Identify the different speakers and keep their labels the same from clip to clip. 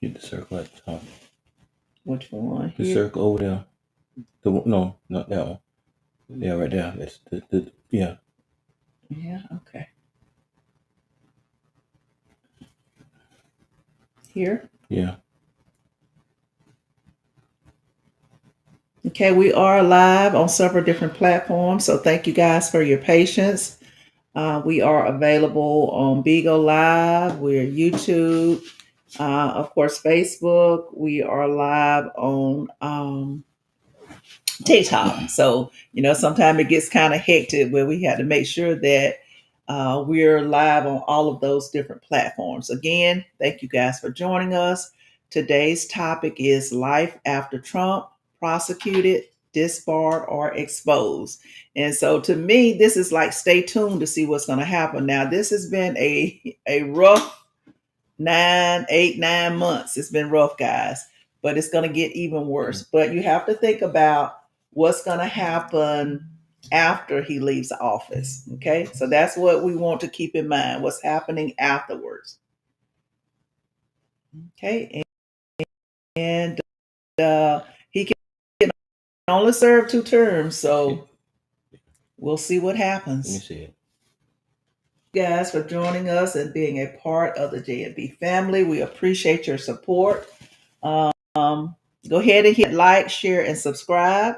Speaker 1: Hit the circle at the top.
Speaker 2: Which one?
Speaker 1: The
Speaker 2: Here?
Speaker 1: circle over there. No, not that one. Yeah, right there. That's yeah.
Speaker 2: Yeah, okay. Here?
Speaker 1: Yeah.
Speaker 2: Okay, we are live on several different platforms, so thank you guys for your patience. We are available on Bigo Live, we're YouTube, of course, Facebook. We are live on TikTok. So, sometimes it gets kind of hectic where we had to make sure that we're live on all of those different platforms. Again, thank you guys for joining us. Today's topic is life after Trump, prosecuted, disbarred, or exposed. And so to me, this is like stay tuned to see what's going to happen. Now, this has been a rough 9 months. It's been rough, guys, but it's going to get even worse. But you have to think about what's going to happen after he leaves office. Okay. So that's what we want to keep in mind, what's happening afterwards. Okay. And he can only serve 2 terms. So we'll see what happens.
Speaker 1: Let me see it.
Speaker 2: Guys, for joining us and being a part of the J&B family. We appreciate your support. Go ahead and hit like, share, and subscribe.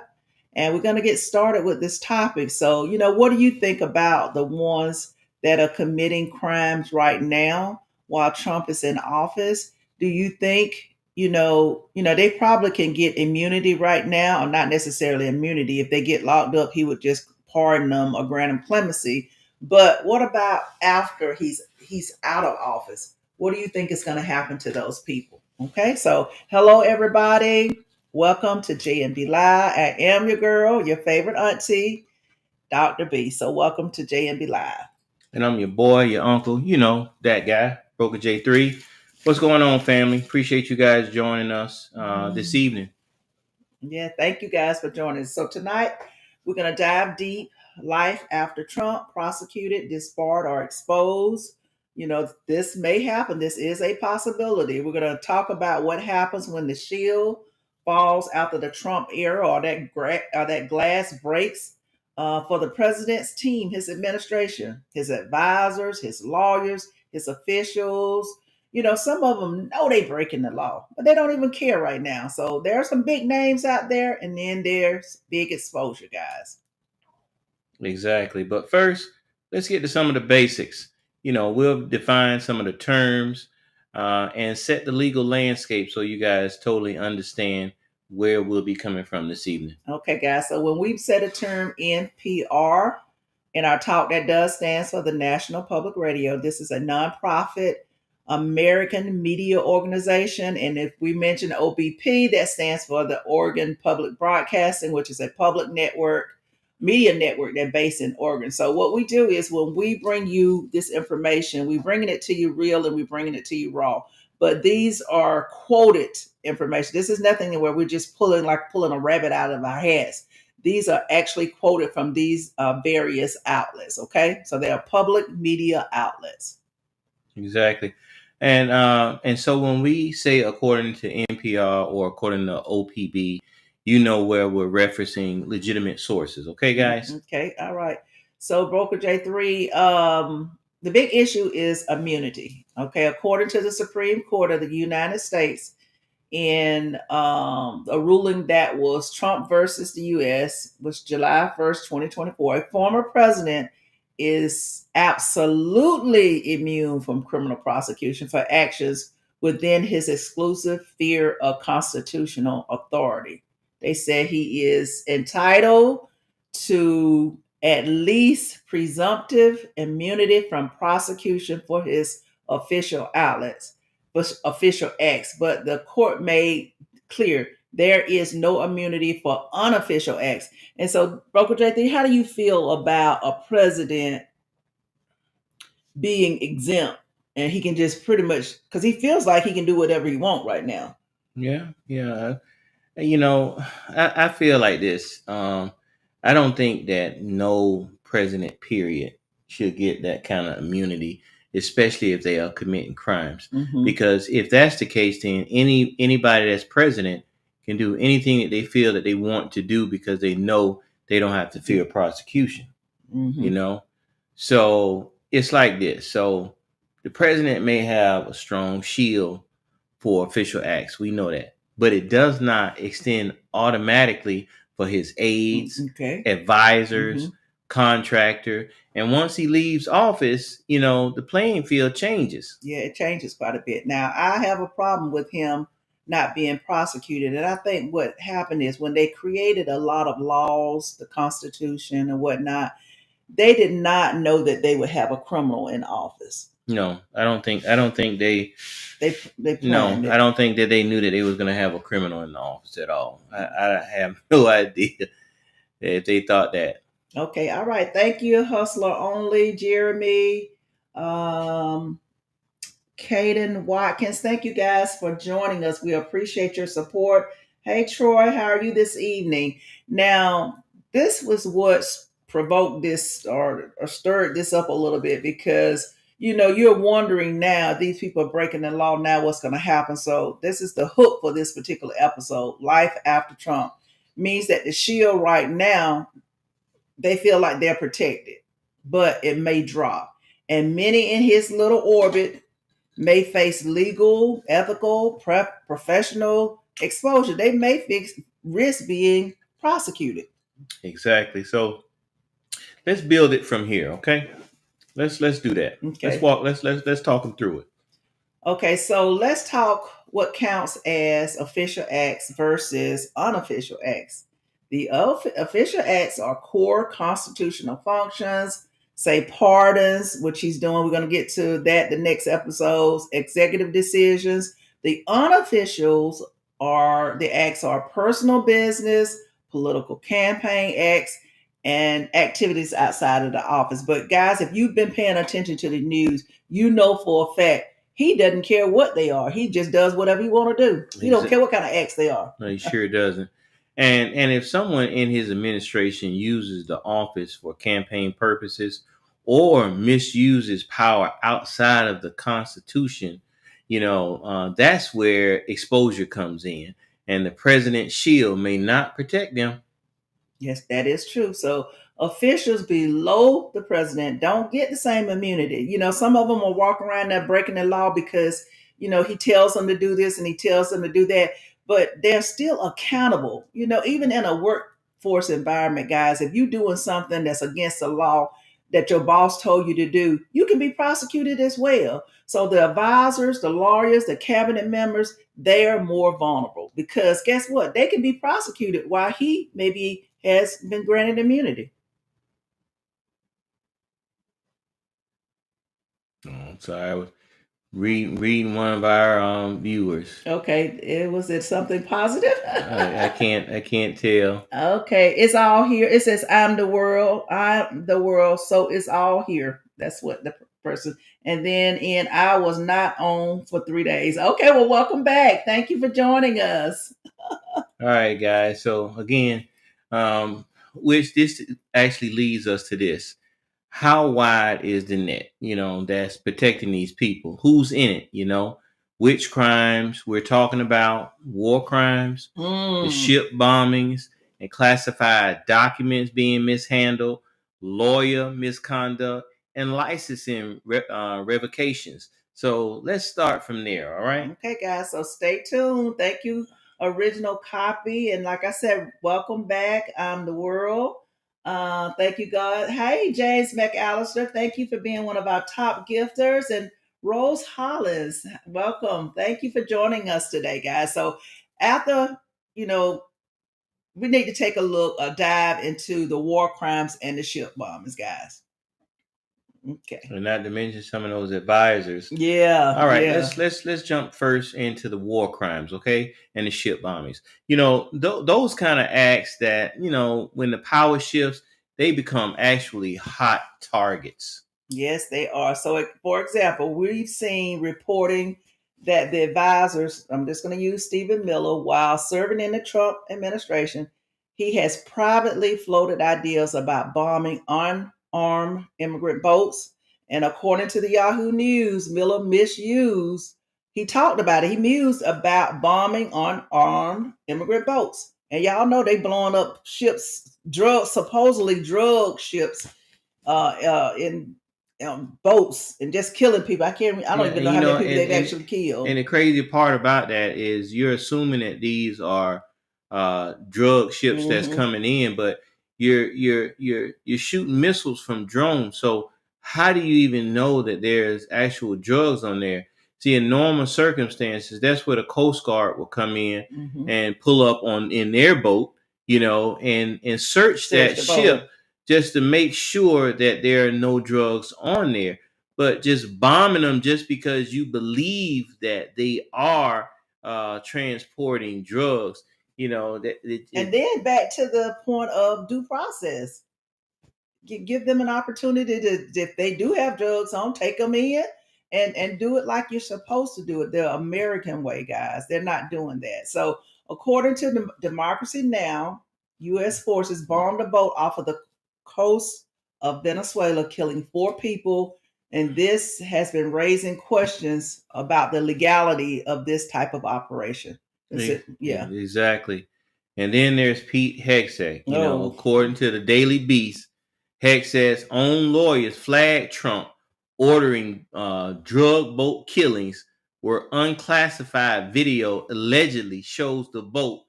Speaker 2: And we're going to get started with this topic. So, what do you think about the ones that are committing crimes right now while Trump is in office? Do you think, they probably can get immunity right now, or not necessarily immunity. If they get locked up, he would just pardon them or grant them clemency. But what about after he's out of office? What do you think is going to happen to those people? Okay, so hello everybody. Welcome to J&B Live. I am your girl, your favorite auntie, Dr. B. So welcome to J&B Live.
Speaker 1: And I'm your boy, your uncle, that guy, Broker J3. What's going on, family? Appreciate you guys joining us this evening.
Speaker 2: Yeah, thank you guys for joining us. So tonight we're going to dive deep. Life after Trump, prosecuted, disbarred, or exposed. This may happen. This is a possibility. We're going to talk about what happens when the shield falls after the Trump era, or that glass breaks for the president's team, his administration, his advisors, his lawyers, his officials. Some of them know they breaking the law, but they don't even care right now. So there are some big names out there, and then there's big exposure, guys.
Speaker 1: Exactly. But first, let's get to some of the basics. We'll define some of the terms and set the legal landscape so you guys totally understand where we'll be coming from this evening.
Speaker 2: Okay, guys. So when we've said a term NPR in our talk, that does stands for the National Public Radio. This is a nonprofit American media organization. And if we mention OBP, that stands for the Oregon Public Broadcasting, which is a public media network that's based in Oregon. So what we do is when we bring you this information, we bringing it to you real and we bringing it to you raw. But these are quoted information. This is nothing where we're just pulling a rabbit out of our hats. These are actually quoted from these various outlets. Okay, so they are public media outlets.
Speaker 1: Exactly. And so when we say according to NPR or according to OPB, where we're referencing legitimate sources. Okay, guys?
Speaker 2: Okay, all right. So Broker J3, the big issue is immunity. Okay, according to the Supreme Court of the United States, in a ruling that was Trump versus the U.S., was July 1st, 2024, a former president is absolutely immune from criminal prosecution for actions within his exclusive sphere of constitutional authority. They said he is entitled to at least presumptive immunity from prosecution for his official official acts, but the court made clear there is no immunity for unofficial acts. And so, Broker J3, how do you feel about a president being exempt and he can just pretty much, because he feels like he can do whatever he wants right now?
Speaker 1: Yeah. I feel like this. I don't think that no president, period, should get that kind of immunity, especially if they are committing crimes.
Speaker 2: Mm-hmm.
Speaker 1: Because if that's the case, then anybody that's president can do anything that they feel that they want to do because they know they don't have to fear prosecution.
Speaker 2: Mm-hmm.
Speaker 1: You know, so it's like this. So the president may have a strong shield for official acts. We know that, but it does not extend automatically for his aides, advisors, contractor. And once he leaves office, the playing field changes.
Speaker 2: Yeah, it changes quite a bit. Now, I have a problem with him not being prosecuted. And I think what happened is when they created a lot of laws, the Constitution and whatnot, they did not know that they would have a criminal in office.
Speaker 1: No, I don't think they
Speaker 2: planned it.
Speaker 1: I don't think that they knew that they was going to have a criminal in the office at all. I have no idea if they thought that.
Speaker 2: Okay, all right. Thank you, Hustler Only, Jeremy, Caden Watkins. Thank you guys for joining us. We appreciate your support. Hey, Troy, how are you this evening? Now, this was what provoked this or stirred this up a little bit because, you're wondering now, these people are breaking the law now, what's going to happen? So this is the hook for this particular episode. Life after Trump means that the shield right now, they feel like they're protected, but it may drop. And many in his little orbit may face legal, ethical, professional exposure. They may risk being prosecuted.
Speaker 1: Exactly. So let's build it from here, okay? Let's do that.
Speaker 2: Okay.
Speaker 1: Let's talk them through it.
Speaker 2: Okay, so let's talk what counts as official acts versus unofficial acts. The official acts are core constitutional functions, say pardons, which he's doing. We're going to get to that the next episodes, executive decisions. The unofficials the acts are personal business, political campaign acts, and activities outside of the office. But guys, if you've been paying attention to the news, you know for a fact he doesn't care what they are. He just does whatever he want to do. He don't care what kind of acts they are.
Speaker 1: No, he sure doesn't. And if someone in his administration uses the office for campaign purposes or misuses power outside of the Constitution, that's where exposure comes in. And the president's shield may not protect them.
Speaker 2: Yes, that is true. So officials below the president don't get the same immunity. Some of them are walking around there breaking the law because, he tells them to do this and he tells them to do that. But they're still accountable. Even in a workforce environment, guys, if you're doing something that's against the law that your boss told you to do, you can be prosecuted as well. So the advisors, the lawyers, the cabinet members, they're more vulnerable because guess what? They can be prosecuted while he maybe has been granted immunity.
Speaker 1: Oh, sorry, I was reading one of our viewers.
Speaker 2: Okay, was it something positive?
Speaker 1: I can't tell.
Speaker 2: Okay, it's all here. It says, I'm the world, so it's all here. That's what the person. And then I was not on for 3 days. Okay, well, welcome back. Thank you for joining us.
Speaker 1: All right, guys. So again, which this actually leads us to this. How wide is the net, that's protecting these people? Who's in it, which crimes we're talking about? War crimes, the ship bombings, and classified documents being mishandled, lawyer misconduct, and licensing revocations. So let's start from there, all right?
Speaker 2: Okay, guys, so stay tuned. Thank you, Original Copy. And like I said, welcome back. I'm the world. Thank you, God. Hey, James McAllister. Thank you for being one of our top gifters. And Rose Hollis, welcome. Thank you for joining us today, guys. So after, we need to take a dive into the war crimes and the ship bombings, guys. Okay.
Speaker 1: And not to mention some of those advisors.
Speaker 2: Yeah.
Speaker 1: All right.
Speaker 2: Yeah.
Speaker 1: Let's jump first into the war crimes, okay, and the ship bombings. Those kind of acts that when the power shifts, they become actually hot targets.
Speaker 2: Yes, they are. So, for example, we've seen reporting that the advisors. I'm just going to use Stephen Miller while serving in the Trump administration. He has privately floated ideas about bombing unarmed immigrant boats And according to the Yahoo News, Miller misused. He talked about it. He mused about bombing unarmed immigrant boats. And y'all know they blowing up ships, supposedly drug ships, in boats and just killing people. I don't even know how many people they've actually killed.
Speaker 1: And the crazy part about that is you're assuming that these are drug ships that's coming in, but you're shooting missiles from drones. So how do you even know that there's actual drugs on there? See, in normal circumstances, that's where the Coast Guard will come in and pull up in their boat, and search that ship just to make sure that there are no drugs on there. But just bombing them just because you believe that they are transporting drugs, and
Speaker 2: then back to the point of due process. Give them an opportunity to, if they do have drugs on, take them in and do it like you're supposed to do it the American way, guys. They're not doing that. So according to the Democracy Now!, U.S. forces bombed a boat off of the coast of Venezuela, killing 4 people. And this has been raising questions about the legality of this type of operation.
Speaker 1: Yeah, exactly. And then there's Pete Hegseth. According to the Daily Beast, Hegseth's own lawyers flagged Trump ordering drug boat killings, where unclassified video allegedly shows the boat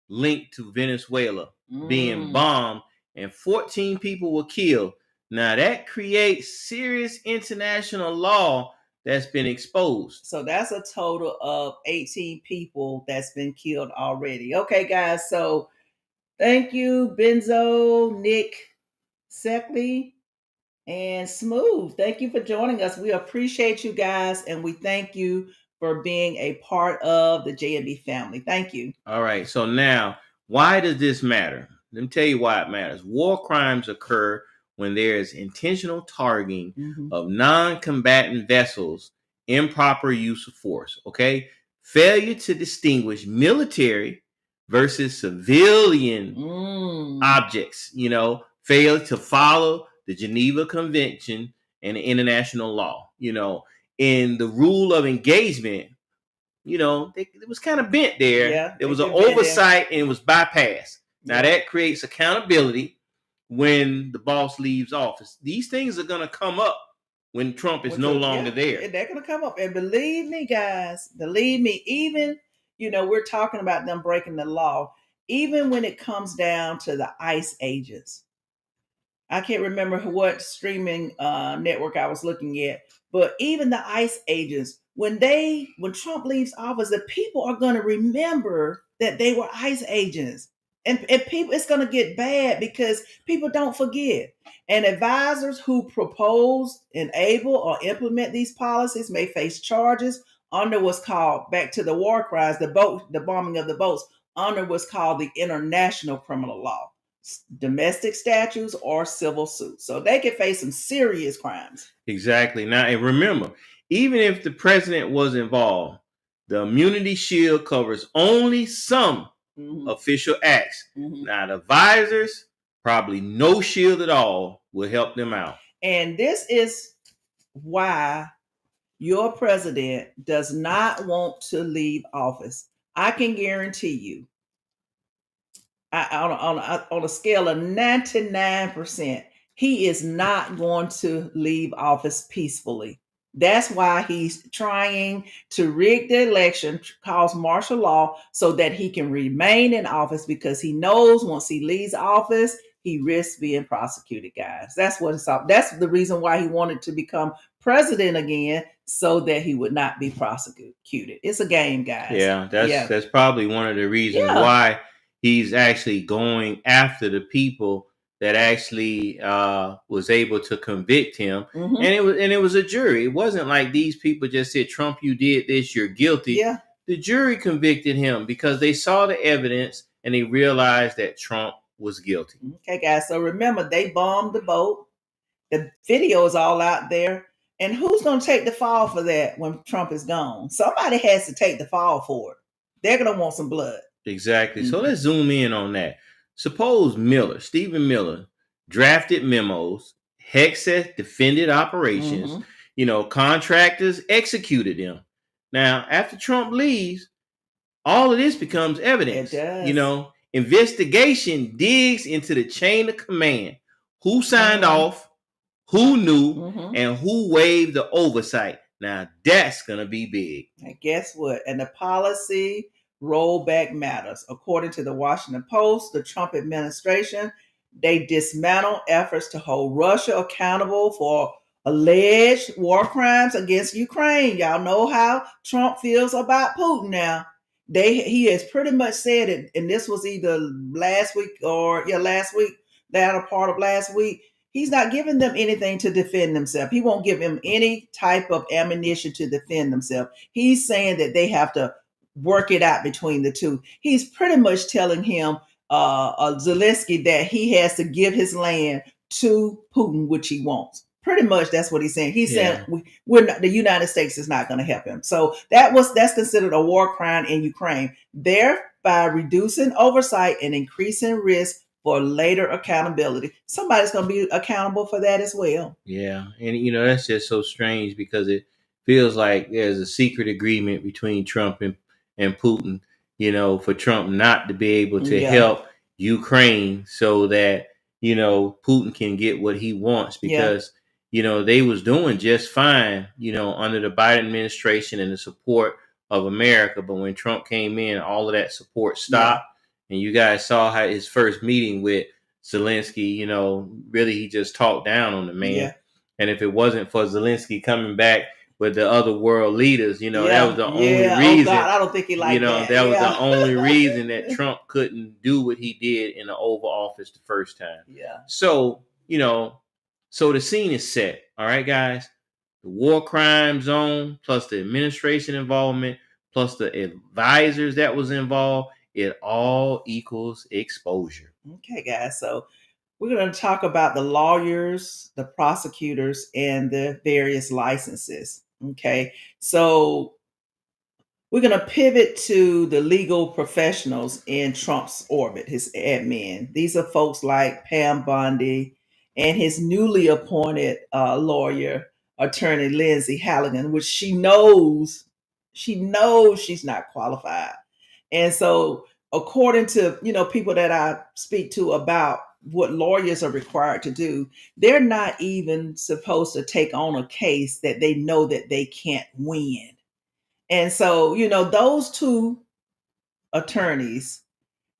Speaker 1: linked to Venezuela being bombed and 14 people were killed. Now that creates serious international law that's been exposed.
Speaker 2: So that's a total of 18 people that's been killed already. Okay, guys. So thank you, Benzo, Nick, Seckley, and Smooth. Thank you for joining us. We appreciate you guys, and we thank you for being a part of the J&B family. Thank you.
Speaker 1: All right. So now, why does this matter? Let me tell you why it matters. War crimes occur when there is intentional targeting of non-combatant vessels, improper use of force. Okay. Failure to distinguish military versus civilian objects, fail to follow the Geneva Convention and the international law, in the rule of engagement, it was kind of bent there.
Speaker 2: Yeah,
Speaker 1: there was an oversight and it was bypassed. Now that creates accountability when the boss leaves office. These things are going to come up when Trump is no longer there.
Speaker 2: They're going to come up. And believe me, guys, even, we're talking about them breaking the law. Even when it comes down to the ICE agents, I can't remember what streaming network I was looking at, but even the ICE agents, when Trump leaves office, the people are going to remember that they were ICE agents. And people, it's going to get bad because people don't forget. And advisors who propose, enable, or implement these policies may face charges under what's called, back to the war crimes, the bombing of the boats, under what's called the international criminal law, domestic statutes, or civil suits. So they could face some serious crimes.
Speaker 1: Exactly. Now, and remember, even if the president was involved, the immunity shield covers only some official acts. Now, the advisors, probably no shield at all, will help them out.
Speaker 2: And this is why your president does not want to leave office. I can guarantee you, on a scale of 99%, he is not going to leave office peacefully. That's why he's trying to rig the election, cause martial law, so that he can remain in office, because he knows once he leaves office, he risks being prosecuted, guys. That's what it's all. That's the reason why he wanted to become president again, so that he would not be prosecuted. It's a game, guys.
Speaker 1: Yeah, that's probably one of the reasons why he's actually going after the people that actually was able to convict him. And it was a jury. It wasn't like these people just said, Trump, you did this, you're guilty.
Speaker 2: Yeah.
Speaker 1: The jury convicted him because they saw the evidence and they realized that Trump was guilty.
Speaker 2: Okay, guys. So remember, they bombed the boat. The video is all out there. And who's going to take the fall for that when Trump is gone? Somebody has to take the fall for it. They're going to want some blood.
Speaker 1: Exactly. So let's zoom in on that. Suppose Stephen Miller, drafted memos Hegseth defended operations. Contractors executed them. Now, after Trump leaves, all of this becomes evidence.
Speaker 2: It does.
Speaker 1: Investigation digs into the chain of command. Who signed off, who knew, and who waived the oversight. Now, that's going to be big.
Speaker 2: And guess what? And the policy rollback matters. According to the Washington Post, the Trump administration, they dismantled efforts to hold Russia accountable for alleged war crimes against Ukraine. Y'all know how Trump feels about Putin now. He has pretty much said it, and this was either last week, latter part of last week. He's not giving them anything to defend themselves. He won't give them any type of ammunition to defend themselves. He's saying that they have to work it out between the two. He's pretty much telling him, Zelensky, that he has to give his land to Putin, which he wants. Pretty much that's what he's saying. He's saying the United States is not going to help him. So that's considered a war crime in Ukraine, thereby reducing oversight and increasing risk for later accountability. Somebody's going to be accountable for that as well.
Speaker 1: Yeah. And, that's just so strange because it feels like there's a secret agreement between Trump and Putin, for Trump not to be able to help Ukraine so that, Putin can get what he wants because, they was doing just fine, under the Biden administration and the support of America. But when Trump came in, all of that support stopped. And you guys saw how his first meeting with Zelensky, really he just talked down on the man. Yeah. And if it wasn't for Zelensky coming back with the other world leaders, that was the only reason.
Speaker 2: Oh God, I don't think he liked that.
Speaker 1: That was the only reason that Trump couldn't do what he did in the Oval Office the first time.
Speaker 2: Yeah.
Speaker 1: So, so the scene is set. All right, guys. The war crime zone plus the administration involvement plus the advisors that was involved. It all equals exposure.
Speaker 2: Okay, guys. So we're going to talk about the lawyers, the prosecutors, and the various licenses. Okay. So we're going to pivot to the legal professionals in Trump's orbit, his admin. These are folks like Pam Bondi and his newly appointed lawyer, attorney Lindsey Halligan, which she knows she's not qualified. And so according to, people that I speak to about what lawyers are required to do, they're not even supposed to take on a case that they know that they can't win. And so, those two attorneys,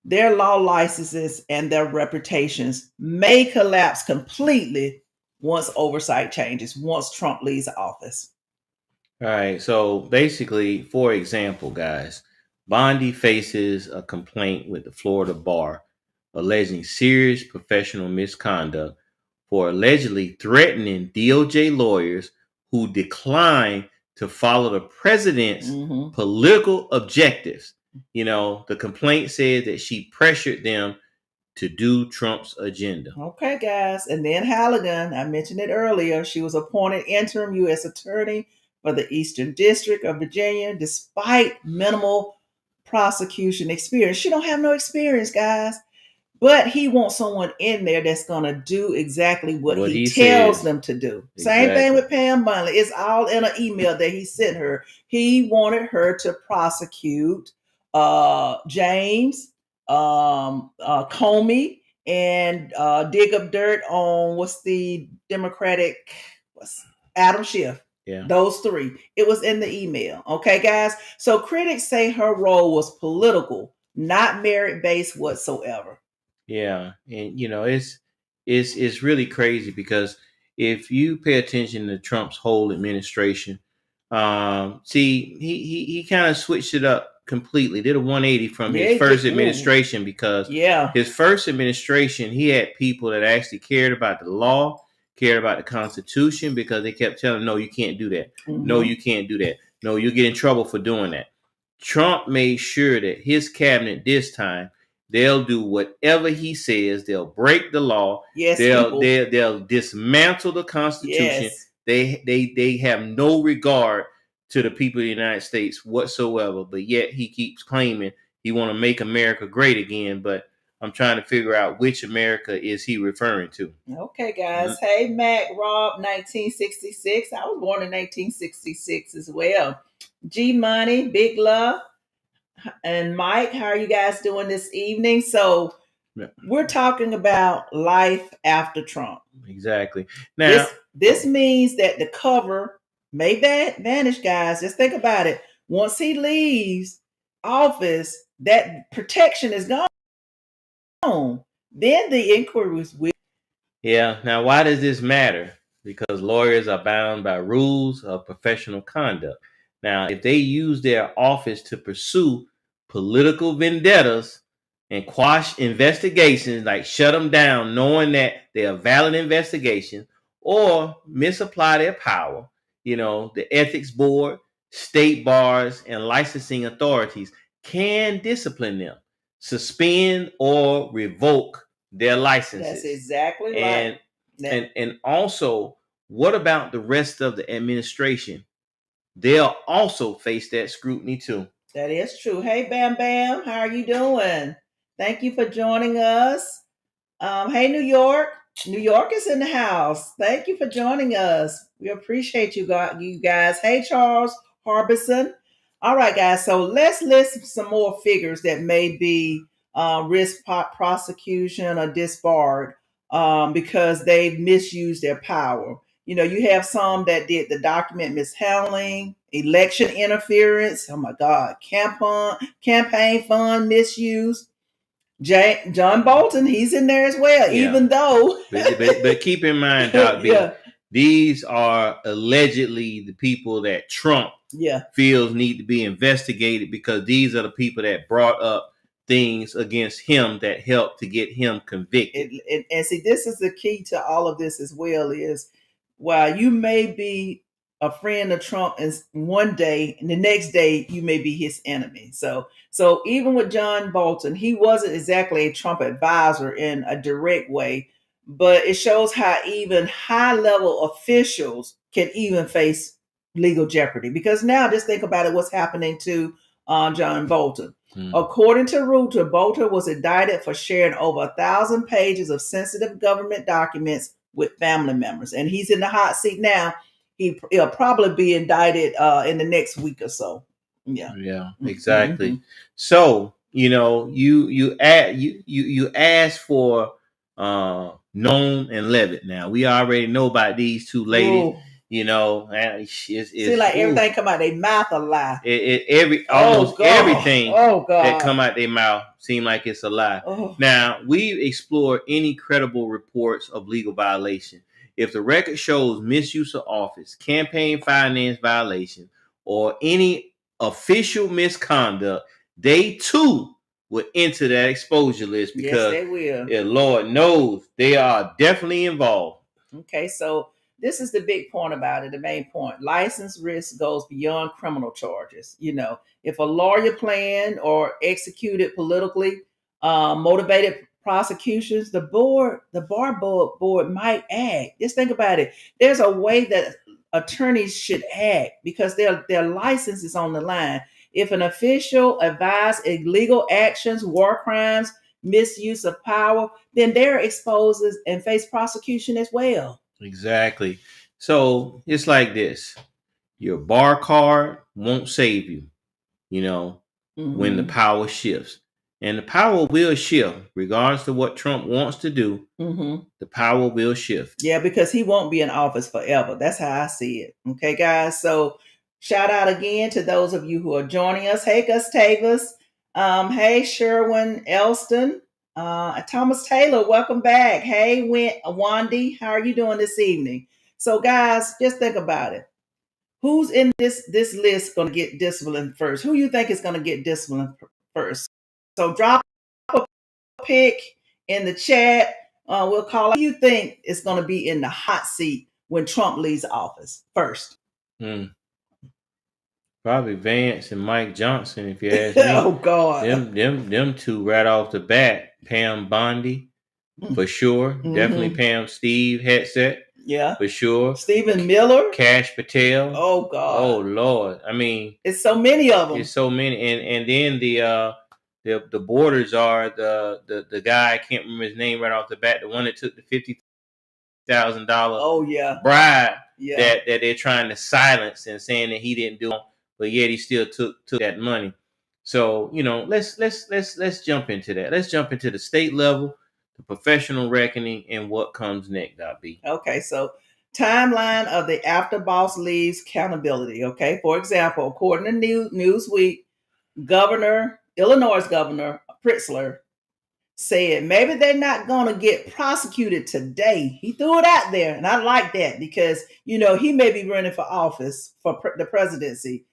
Speaker 2: their law licenses and their reputations may collapse completely once oversight changes, once Trump leaves office.
Speaker 1: All right. So basically, for example, guys, Bondi faces a complaint with the Florida bar alleging serious professional misconduct for allegedly threatening DOJ lawyers who declined to follow the president's political objectives. The complaint said that she pressured them to do Trump's agenda.
Speaker 2: Okay, guys. And then Halligan, I mentioned it earlier, she was appointed interim U.S. attorney for the Eastern District of Virginia, despite minimal prosecution experience. She don't have no experience, guys. But he wants someone in there that's going to do exactly what he tells them to do. Exactly. Same thing with Pam Bondi. It's all in an email that he sent her. He wanted her to prosecute James Comey and dig up dirt on Adam Schiff.
Speaker 1: Yeah.
Speaker 2: Those three. It was in the email. Okay, guys. So critics say her role was political, not merit-based whatsoever.
Speaker 1: Yeah. And it's really crazy because if you pay attention to Trump's whole administration, he kind of switched it up completely, did a 180 from his first administration because his first administration, he had people that actually cared about the law, cared about the Constitution, because they kept telling him, no, you can't do that. No, you can't do that. No, you'll get in trouble for doing that. Trump made sure that his cabinet this time, they'll do whatever he says. They'll break the law.
Speaker 2: Yes,
Speaker 1: they'll dismantle the Constitution. Yes. They have no regard to the people of the United States whatsoever. But yet he keeps claiming he want to make America great again. But I'm trying to figure out which America is he referring to.
Speaker 2: Okay, guys. Hey, Mac, Rob, 1966. I was born in 1966 as well. G Money, Big Love, and Mike, how are you guys doing this evening? So we're talking about life after Trump.
Speaker 1: Exactly. Now,
Speaker 2: this means that the cover may vanish, guys. Just think about it. Once he leaves office, that protection is gone. Then the inquiries will.
Speaker 1: Yeah. Now, why does this matter? Because lawyers are bound by rules of professional conduct. Now, if they use their office to pursue political vendettas and quash investigations, like shut them down, knowing that they are valid investigations, or misapply their power, the ethics board, state bars, and licensing authorities can discipline them, suspend or revoke their licenses.
Speaker 2: That's exactly right.
Speaker 1: And also, what about the rest of the administration? They'll also face that scrutiny too.
Speaker 2: That is true. Hey, Bam Bam, how are you doing? Thank you for joining us. Hey, New York. New York is in the house. Thank you for joining us. We appreciate you guys. Hey, Charles Harbison. All right, guys. So let's list some more figures that may be risk prosecution or disbarred because they misused their power. You have some that did the document mishandling, election interference. Oh my God, campaign fund misuse. John Bolton, he's in there as well, even though.
Speaker 1: but keep in mind, Doc B, these are allegedly the people that Trump feels need to be investigated, because these are the people that brought up things against him that helped to get him convicted.
Speaker 2: And see, this is the key to all of this as well, is while you may be a friend of Trump and one day, and the next day you may be his enemy. So even with John Bolton, he wasn't exactly a Trump advisor in a direct way, but it shows how even high level officials can even face legal jeopardy. Because now just think about it, what's happening to John Bolton. According to Reuters, Bolton was indicted for sharing over 1,000 pages of sensitive government documents with family members, and he's in the hot seat now. He'll probably be indicted in the next week or so.
Speaker 1: Yeah, exactly. Mm-hmm. So you asked for Noem and Leavitt. Now we already know about these two ladies.
Speaker 2: See, like everything come out their mouth a lie.
Speaker 1: Almost everything that come out their mouth seem like it's a lie. Now, we've explored any credible reports of legal violation. If the record shows misuse of office, campaign finance violation, or any official misconduct, they too will enter that exposure list, because
Speaker 2: yes, they will.
Speaker 1: Lord knows they are definitely involved.
Speaker 2: Okay, so this is the big point about it, the main point. License risk goes beyond criminal charges. If a lawyer planned or executed politically motivated prosecutions, the bar board might act. Just think about it. There's a way that attorneys should act, because their license is on the line. If an official advised illegal actions, war crimes, misuse of power, then they're exposed and face prosecution as well.
Speaker 1: Exactly. So it's like this. Your bar card won't save you, when the power shifts. And the power will shift, regardless of what Trump wants to do. The power will shift.
Speaker 2: Yeah, because he won't be in office forever. That's how I see it. Okay, guys. So shout out again to those of you who are joining us. Hey, Gustavus. Hey, Sherwin Elston. Thomas Taylor, welcome back. Hey, Wandy, how are you doing this evening? So, guys, just think about it. Who's in this list going to get disciplined first? Who you think is going to get disciplined first? So drop a pick in the chat. We'll call it. Who you think is going to be in the hot seat when Trump leaves office first?
Speaker 1: Probably Vance and Mike Johnson, if you ask me.
Speaker 2: Oh God,
Speaker 1: them two right off the bat. Pam Bondi, for sure. Definitely Pam. Steve Hegseth, for sure.
Speaker 2: Stephen Miller,
Speaker 1: Cash Patel.
Speaker 2: Oh God,
Speaker 1: oh Lord. I mean,
Speaker 2: it's so many of them.
Speaker 1: It's so many, and then the borders are the guy, I can't remember his name right off the bat, the one that took the $50,000 bribe that they're trying to silence and saying that he didn't do it, but yet he still took that money. So, let's jump into that. Let's jump into the state level, the professional reckoning, and what comes next, B.
Speaker 2: Okay, so timeline of the after boss leaves accountability. Okay, for example, according to Newsweek, Illinois Governor Pritzker said maybe they're not going to get prosecuted today. He threw it out there, and I like that because he may be running for office for the presidency.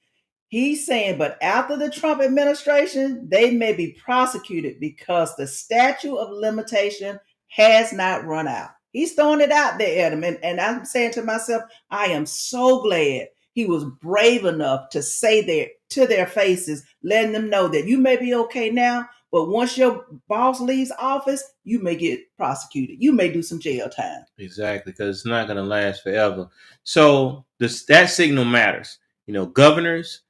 Speaker 2: He's saying, but after the Trump administration, they may be prosecuted because the statute of limitation has not run out. He's throwing it out there at him. And I'm saying to myself, I am so glad he was brave enough to say that to their faces, letting them know that you may be okay now, but once your boss leaves office, you may get prosecuted. You may do some jail time.
Speaker 1: Exactly, because it's not going to last forever. So that signal matters. Governors,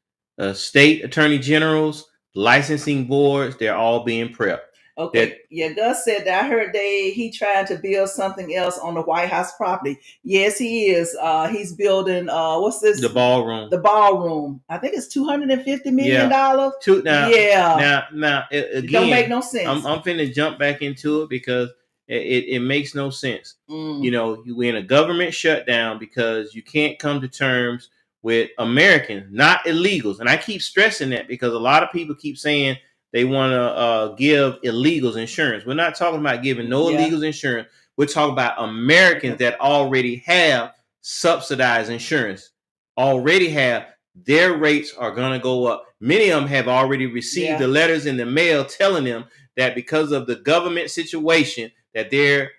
Speaker 1: state attorney generals, licensing boards, they're all being prepped.
Speaker 2: Okay. Gus said that I heard he trying to build something else on the White House property. Yes, he is. He's building what's this?
Speaker 1: The ballroom.
Speaker 2: The ballroom. I think it's $250 million.
Speaker 1: Now, again,
Speaker 2: it don't make no sense.
Speaker 1: I'm finna jump back into it because it makes no sense. We're in a government shutdown because you can't come to terms with Americans, not illegals. And I keep stressing that because a lot of people keep saying they want to give illegals insurance. We're not talking about giving illegals insurance. We're talking about Americans that already have subsidized insurance, already have their rates are going to go up. Many of them have already received the letters in the mail telling them that because of the government situation that their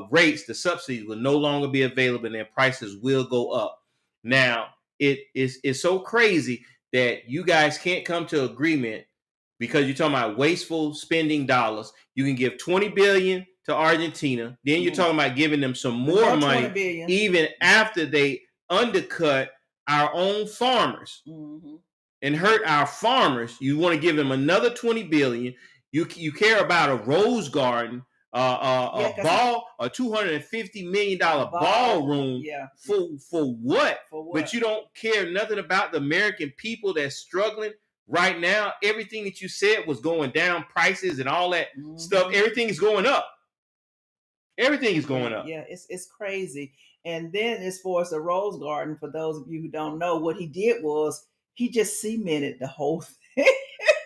Speaker 1: rates, the subsidies will no longer be available and their prices will go up. Now, it's so crazy that you guys can't come to agreement because you're talking about wasteful spending dollars. You can give $20 billion to Argentina. Then you're talking about giving them some more money even after they undercut our own farmers and hurt our farmers. You want to give them another $20 billion. You care about a rose garden, a $250 million ballroom for what? But you don't care nothing about the American people that's struggling right now. Everything that you said was going down, prices and all that stuff. Everything is going up. Everything is going up.
Speaker 2: Yeah, it's crazy. And then as far as the rose garden, for those of you who don't know, what he did was he just cemented the whole thing.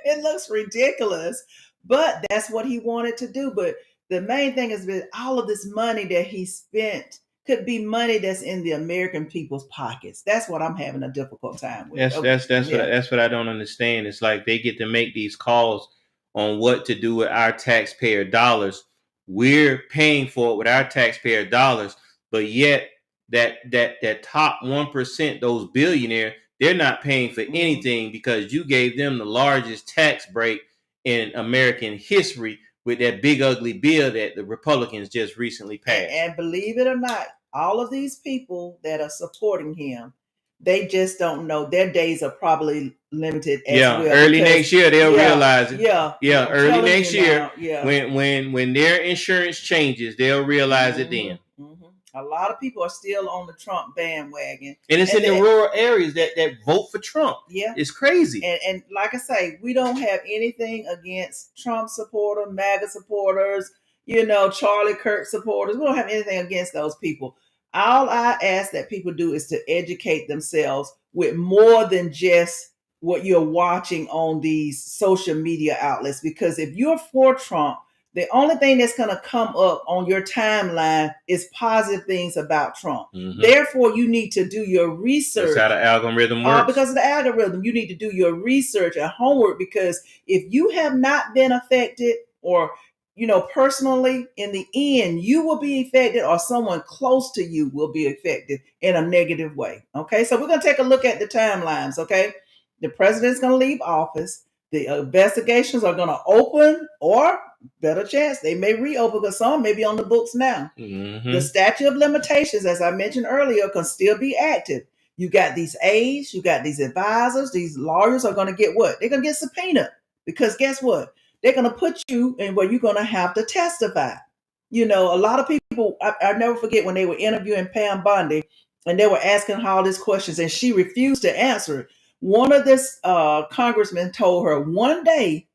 Speaker 2: It looks ridiculous, but that's what he wanted to do. But the main thing is that all of this money that he spent could be money that's in the American people's pockets. That's what I'm having a difficult time with.
Speaker 1: That's what I don't understand. It's like they get to make these calls on what to do with our taxpayer dollars. We're paying for it with our taxpayer dollars, but yet that top 1%, those billionaires, they're not paying for anything because you gave them the largest tax break in American history with that big ugly bill that the Republicans just recently passed.
Speaker 2: And believe it or not, all of these people that are supporting him, they just don't know. Their days are probably limited as well.
Speaker 1: Early next year they'll realize it.
Speaker 2: Early
Speaker 1: next year. When their insurance changes, they'll realize it then.
Speaker 2: A lot of people are still on the Trump bandwagon.
Speaker 1: And it's in the rural areas that vote for Trump.
Speaker 2: Yeah.
Speaker 1: It's crazy.
Speaker 2: And like I say, we don't have anything against Trump supporters, MAGA supporters, Charlie Kirk supporters. We don't have anything against those people. All I ask that people do is to educate themselves with more than just what you're watching on these social media outlets. Because if you're for Trump, the only thing that's going to come up on your timeline is positive things about Trump. Therefore, you need to do your research.
Speaker 1: That's how the algorithm works.
Speaker 2: Because of the algorithm, you need to do your research and homework, because if you have not been affected or, personally, in the end, you will be affected or someone close to you will be affected in a negative way. Okay, so we're going to take a look at the timelines. Okay, the president's going to leave office. The investigations are going to open, or better chance, they may reopen because some may be on the books now. The statute of limitations, as I mentioned earlier, can still be active. You got these aides, you got these advisors, these lawyers are going to get what? They're going to get subpoenaed because guess what? They're going to put you in where you're going to have to testify. A lot of people, I never forget when they were interviewing Pam Bondi and they were asking her all these questions and she refused to answer it. One of this congressmen told her, one day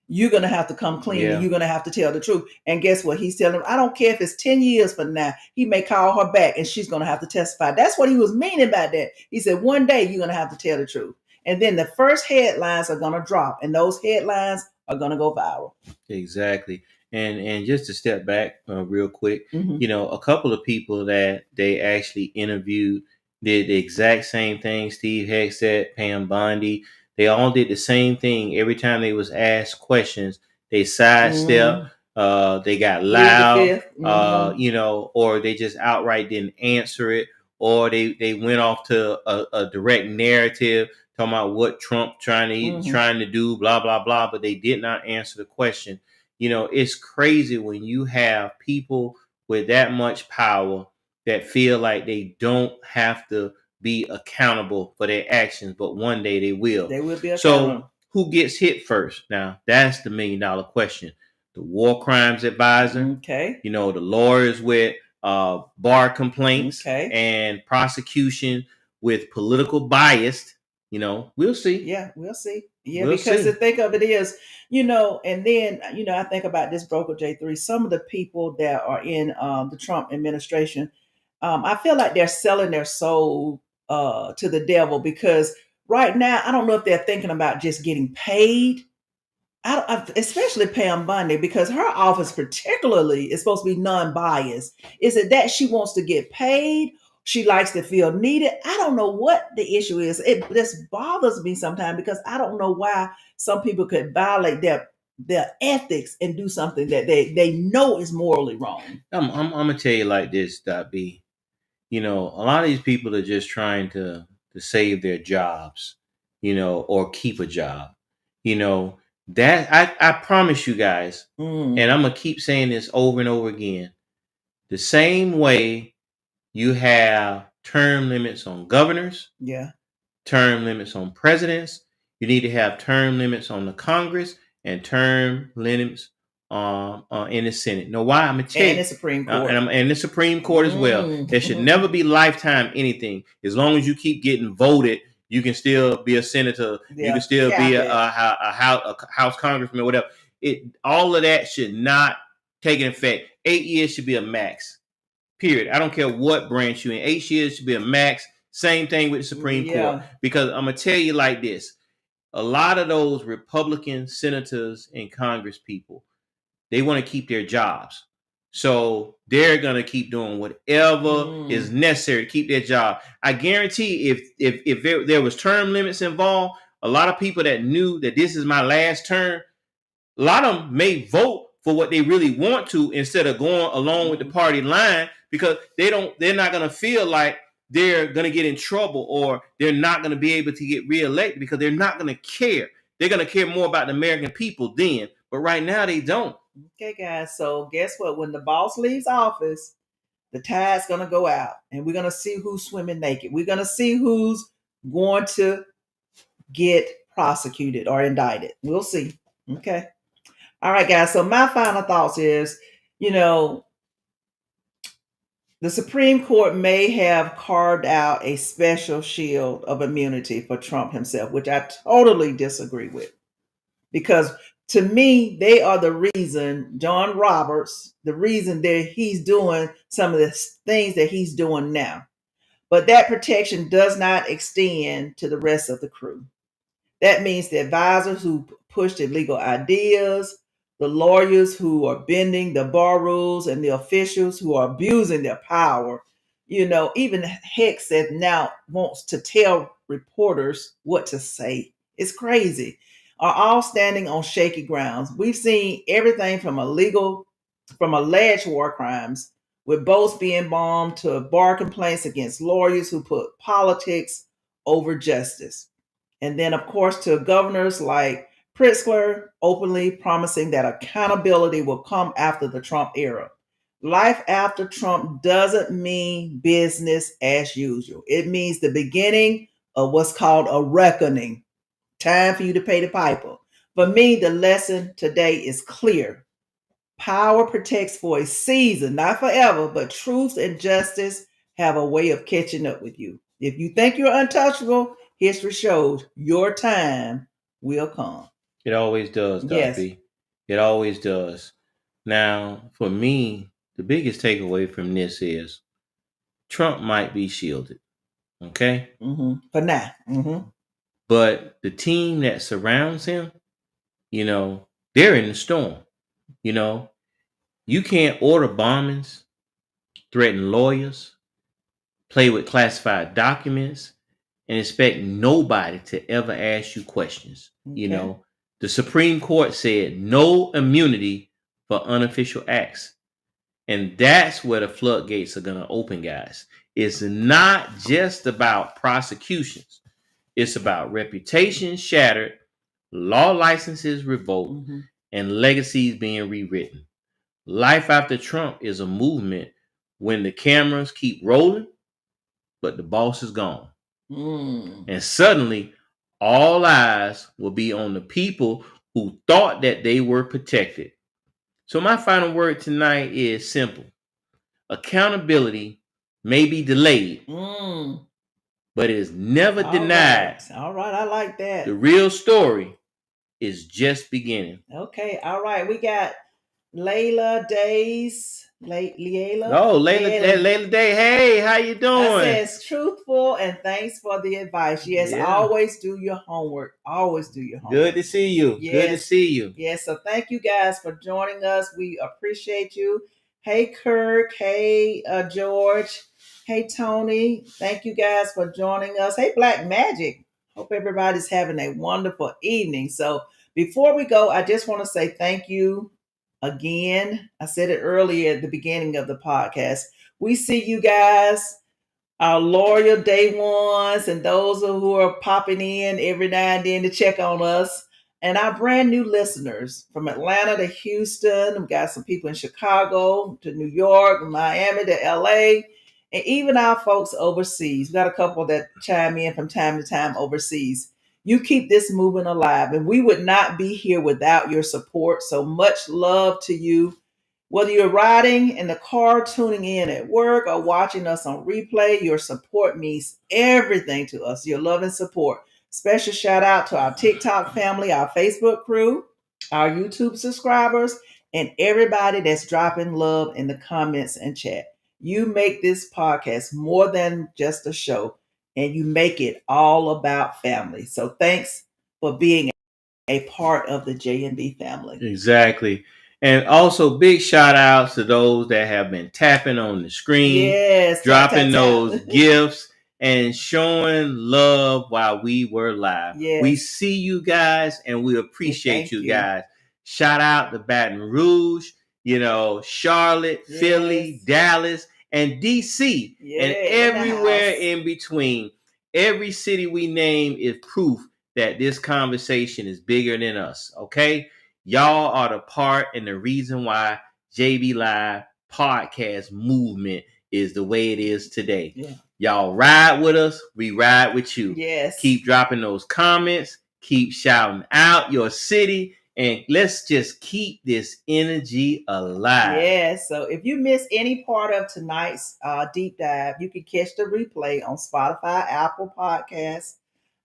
Speaker 2: you're going to have to come clean and you're going to have to tell the truth. And guess what? He's telling her, I don't care if it's 10 years from now. He may call her back and she's going to have to testify. That's what he was meaning by that. He said, one day you're going to have to tell the truth. And then the first headlines are going to drop and those headlines are going to go viral.
Speaker 1: Exactly. And just to step back real quick, a couple of people that they actually interviewed did the exact same thing. Steve Hegseth, Pam Bondi, they all did the same thing. Every time they was asked questions, they sidestepped, they got loud, or they just outright didn't answer it, or they went off to a direct narrative talking about what Trump trying to do, blah, blah, blah, but they did not answer the question. It's crazy when you have people with that much power that feel like they don't have to be accountable for their actions, but one day they will.
Speaker 2: They will be accountable.
Speaker 1: So who gets hit first? Now, that's the $1 million question. The war crimes advisor, the lawyers with bar complaints and prosecution with political bias. We'll see.
Speaker 2: Yeah, we'll see. Yeah, because the thing of it is, and then, I think about this Broker J3, some of the people that are in the Trump administration, I feel like they're selling their soul to the devil, because right now, I don't know if they're thinking about just getting paid. Especially Pam Bondi, because her office particularly is supposed to be non-biased. Is it that she wants to get paid? She likes to feel needed. I don't know what the issue is. It just bothers me sometimes, because I don't know why some people could violate their ethics and do something that they know is morally wrong.
Speaker 1: I'm gonna tell you like this, B. A lot of these people are just trying to save their jobs, or keep a job. That I promise you guys, and I'm gonna keep saying this over and over again. The same way you have term limits on governors, term limits on presidents, you need to have term limits on the Congress and term limits in the Senate. Know why? I'm gonna tell you,
Speaker 2: and the Supreme Court,
Speaker 1: and the Supreme Court as well. There should never be lifetime anything. As long as you keep getting voted, you can still be a senator. You can still be a House congressman, whatever. All of that should not take an effect. 8 years should be a max. Period. I don't care what branch you're in. 8 years should be a max. Same thing with the Supreme Court. Because I'm gonna tell you like this: a lot of those Republican senators and Congress people, they want to keep their jobs. So they're going to keep doing whatever is necessary to keep their job. I guarantee if there was term limits involved, a lot of people that knew that this is my last term, a lot of them may vote for what they really want to instead of going along with the party line, because they're not going to feel like they're going to get in trouble, or they're not going to be able to get reelected, because they're not going to care. They're going to care more about the American people then. But right now they don't.
Speaker 2: Okay, guys. So guess what? When the boss leaves office, the tide's going to go out, and we're going to see who's swimming naked. We're going to see who's going to get prosecuted or indicted. We'll see. Okay. All right, guys. So my final thoughts is, the Supreme Court may have carved out a special shield of immunity for Trump himself, which I totally disagree with. Because to me, they are the reason, John Roberts, the reason that he's doing some of the things that he's doing now. But that protection does not extend to the rest of the crew. That means the advisors who pushed illegal ideas, the lawyers who are bending the bar rules, and the officials who are abusing their power. Even Hegseth now wants to tell reporters what to say. It's crazy. Are all standing on shaky grounds. We've seen everything from alleged war crimes, with boats being bombed, to bar complaints against lawyers who put politics over justice. And then, of course, to governors like Pritzker openly promising that accountability will come after the Trump era. Life after Trump doesn't mean business as usual. It means the beginning of what's called a reckoning. Time for you to pay the piper. For me, the lesson today is clear. Power protects for a season, not forever, but truth and justice have a way of catching up with you. If you think you're untouchable, history shows your time will come.
Speaker 1: It always does, Doc
Speaker 2: Yes.
Speaker 1: B. It always does. Now, for me, the biggest takeaway from this is Trump might be shielded. Okay?
Speaker 2: For now.
Speaker 1: But the team that surrounds him, they're in the storm. You can't order bombings, threaten lawyers, play with classified documents, and expect nobody to ever ask you questions.
Speaker 2: Okay.
Speaker 1: The Supreme Court said no immunity for unofficial acts. And that's where the floodgates are going to open, guys. It's not just about prosecutions. It's about reputations shattered, law licenses revoked, and legacies being rewritten. Life after Trump is a movement when the cameras keep rolling, but the boss is gone. And suddenly, all eyes will be on the people who thought that they were protected. So my final word tonight is simple. Accountability may be delayed, but it is never denied.
Speaker 2: All right, I like that.
Speaker 1: The real story is just beginning.
Speaker 2: Okay, all right. We got Layla Days. Layla.
Speaker 1: Oh, Layla Day. Hey, how you doing?
Speaker 2: That says truthful and thanks for the advice. Yes, always do your homework. Always do your homework.
Speaker 1: Good to see you. Yes. Good to see you.
Speaker 2: Yes, so thank you guys for joining us. We appreciate you. Hey, Kirk. Hey, George. Hey, Tony. Thank you guys for joining us. Hey, Black Magic. Hope everybody's having a wonderful evening. So before we go, I just want to say thank you again. I said it earlier at the beginning of the podcast. We see you guys, our loyal day ones, and those who are popping in every now and then to check on us, and our brand new listeners from Atlanta to Houston. We've got some people in Chicago to New York, Miami to LA, and even our folks overseas. We've got a couple that chime in from time to time overseas. You keep this movement alive, and we would not be here without your support. So much love to you. Whether you're riding in the car, tuning in at work, or watching us on replay, your support means everything to us. Your love and support. Special shout out to our TikTok family, our Facebook crew, our YouTube subscribers, and everybody that's dropping love in the comments and chat. You make this podcast more than just a show, and you make it all about family. So thanks for being a part of the J&B family.
Speaker 1: Exactly. And also big shout outs to those that have been tapping on the screen, dropping those gifts and showing love while we were live.
Speaker 2: Yes.
Speaker 1: We see you guys and we appreciate you guys. Shout out to Baton Rouge, Charlotte, Philly, Dallas, and DC, and everywhere in between. Every city we name is proof that this conversation is bigger than us, okay? Y'all are the part and the reason why J&B Live Podcast movement is the way it is today.
Speaker 2: Yeah.
Speaker 1: Y'all ride with us, we ride with you.
Speaker 2: Yes.
Speaker 1: Keep dropping those comments, keep shouting out your city, and let's just keep this energy alive.
Speaker 2: Yes. So if you missed any part of tonight's deep dive, you can catch the replay on Spotify, Apple Podcasts,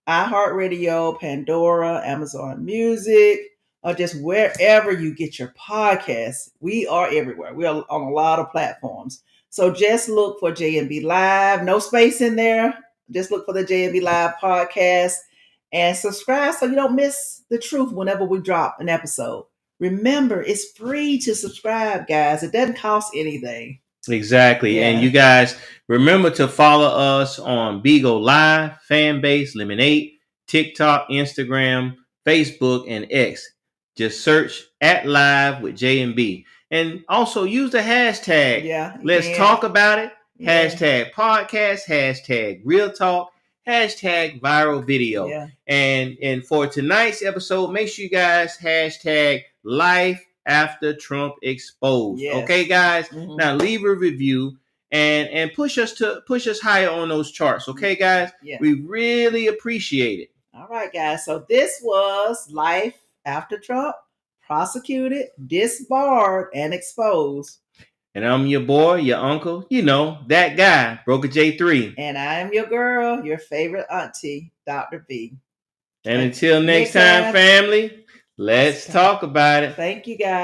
Speaker 2: iHeartRadio, Pandora, Amazon Music, or just wherever you get your podcasts. We are everywhere. We are on a lot of platforms. So just look for J&B Live. No space in there. Just look for the J&B Live Podcast and subscribe so you don't miss the truth whenever we drop an episode. Remember, it's free to subscribe, guys. It doesn't cost anything.
Speaker 1: Exactly. Yeah. And you guys remember to follow us on Bigo Live, Fanbase, Lemonade, TikTok, Instagram, Facebook, and X. Just search @live with J&B. And also use the hashtag.
Speaker 2: Yeah.
Speaker 1: Let's talk about it. Yeah. Hashtag podcast, hashtag real talk, hashtag viral video.
Speaker 2: Yeah.
Speaker 1: And for tonight's episode, make sure you guys hashtag life after Trump exposed.
Speaker 2: Yes.
Speaker 1: Okay, guys. Mm-hmm. Now leave a review and push us higher on those charts. Okay, guys.
Speaker 2: Yeah.
Speaker 1: We really appreciate it.
Speaker 2: All right, guys. So this was Life after Trump, prosecuted, disbarred, and exposed.
Speaker 1: And I'm your boy, your uncle, that guy, Broker J3.
Speaker 2: And I am your girl, your favorite auntie, Dr. B.
Speaker 1: And until next time, family, let's talk about it.
Speaker 2: Thank you, guys.